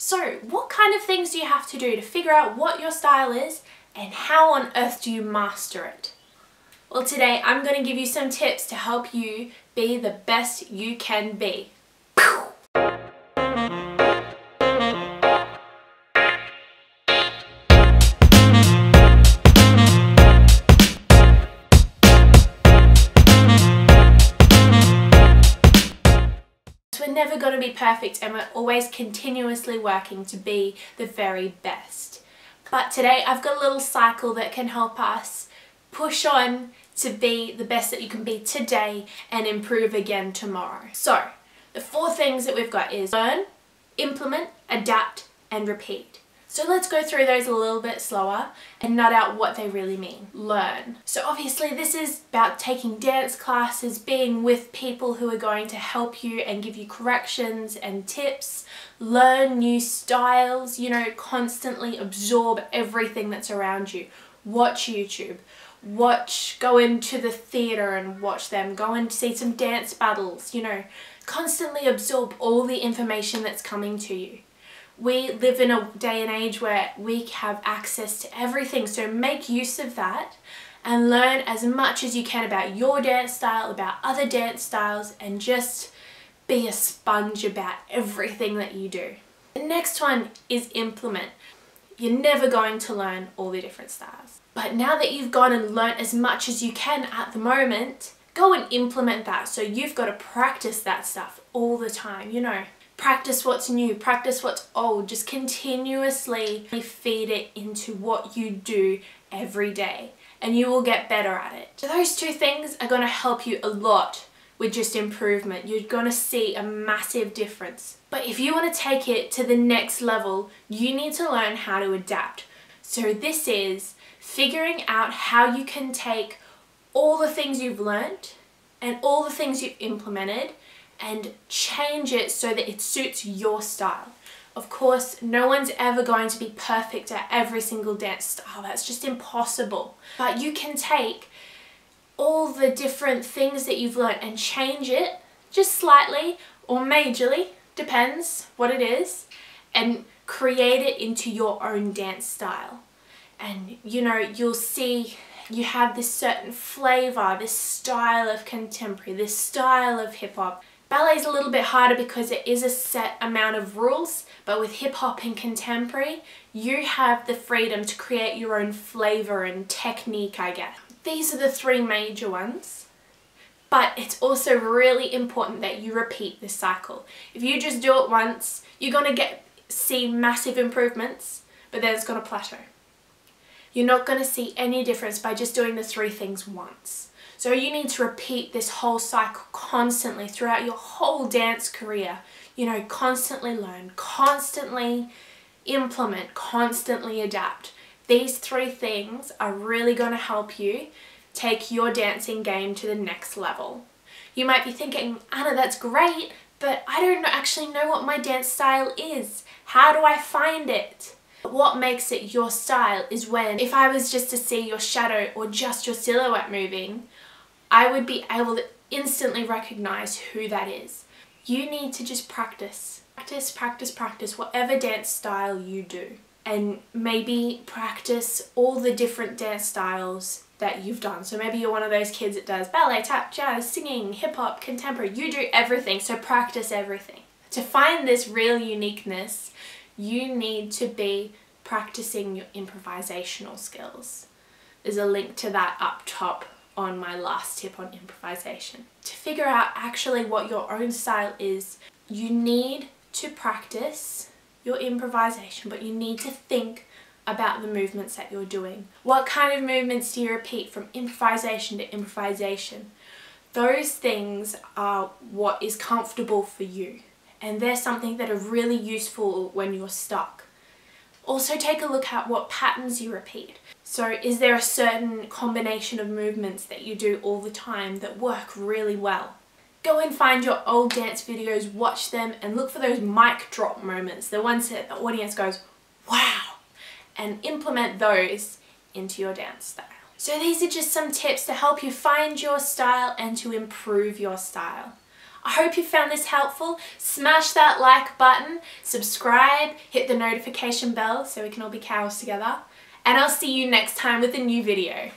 So what kind of things do you have to do to figure out what your style is and how on earth do you master it? Well, today I'm going to give you some tips to help you be the best you can be. We're never going to be perfect and we're always continuously working to be the very best. But today I've got a little cycle that can help us push on to be the best that you can be today and improve again tomorrow. So the 4 things that we've got is learn, implement, adapt and repeat. So let's go through those a little bit slower and nut out what they really mean. Learn. So obviously this is about taking dance classes, being with people who are going to help you and give you corrections and tips. Learn new styles, constantly absorb everything that's around you. Watch YouTube. Go into the theatre and watch them. Go and see some dance battles, Constantly absorb all the information that's coming to you. We live in a day and age where we have access to everything, so make use of that and learn as much as you can about your dance style, about other dance styles, and just be a sponge about everything that you do. The next one is implement. You're never going to learn all the different styles. But now that you've gone and learnt as much as you can at the moment, go and implement that. So you've got to practice that stuff all the time, Practice what's new, practice what's old, just continuously feed it into what you do every day and you will get better at it. So those 2 things are going to help you a lot with just improvement. You're going to see a massive difference. But if you want to take it to the next level, you need to learn how to adapt. So this is figuring out how you can take all the things you've learned and all the things you've implemented and change it so that it suits your style. Of course, no one's ever going to be perfect at every single dance style. That's just impossible. But you can take all the different things that you've learned and change it just slightly or majorly, depends what it is, and create it into your own dance style. And you'll see you have this certain flavor, this style of contemporary, this style of hip hop. Ballet is a little bit harder because it is a set amount of rules, but with hip hop and contemporary, you have the freedom to create your own flavor and technique, I guess. These are the 3 major ones, but it's also really important that you repeat this cycle. If you just do it once, you're going to see massive improvements, but then it's going to plateau. You're not going to see any difference by just doing the 3 things once. So you need to repeat this whole cycle constantly throughout your whole dance career. Constantly learn, constantly implement, constantly adapt. These 3 things are really going to help you take your dancing game to the next level. You might be thinking, Anna, that's great, but I don't actually know what my dance style is. How do I find it? What makes it your style is when, if I was just to see your shadow or just your silhouette moving, I would be able to instantly recognize who that is. You need to just practice. Practice, practice, practice, whatever dance style you do. And maybe practice all the different dance styles that you've done. So maybe you're one of those kids that does ballet, tap, jazz, singing, hip hop, contemporary. You do everything, so practice everything. To find this real uniqueness, you need to be practicing your improvisational skills. There's a link to that up top on my last tip on improvisation. To figure out actually what your own style is, you need to practice your improvisation, but you need to think about the movements that you're doing. What kind of movements do you repeat from improvisation to improvisation? Those things are what is comfortable for you, and they're something that are really useful when you're stuck. Also take a look at what patterns you repeat. So is there a certain combination of movements that you do all the time that work really well? Go and find your old dance videos, watch them, and look for those mic drop moments, the ones that the audience goes, wow, and implement those into your dance style. So these are just some tips to help you find your style and to improve your style. I hope you found this helpful. Smash that like button, subscribe, hit the notification bell so we can all be cows together. And I'll see you next time with a new video.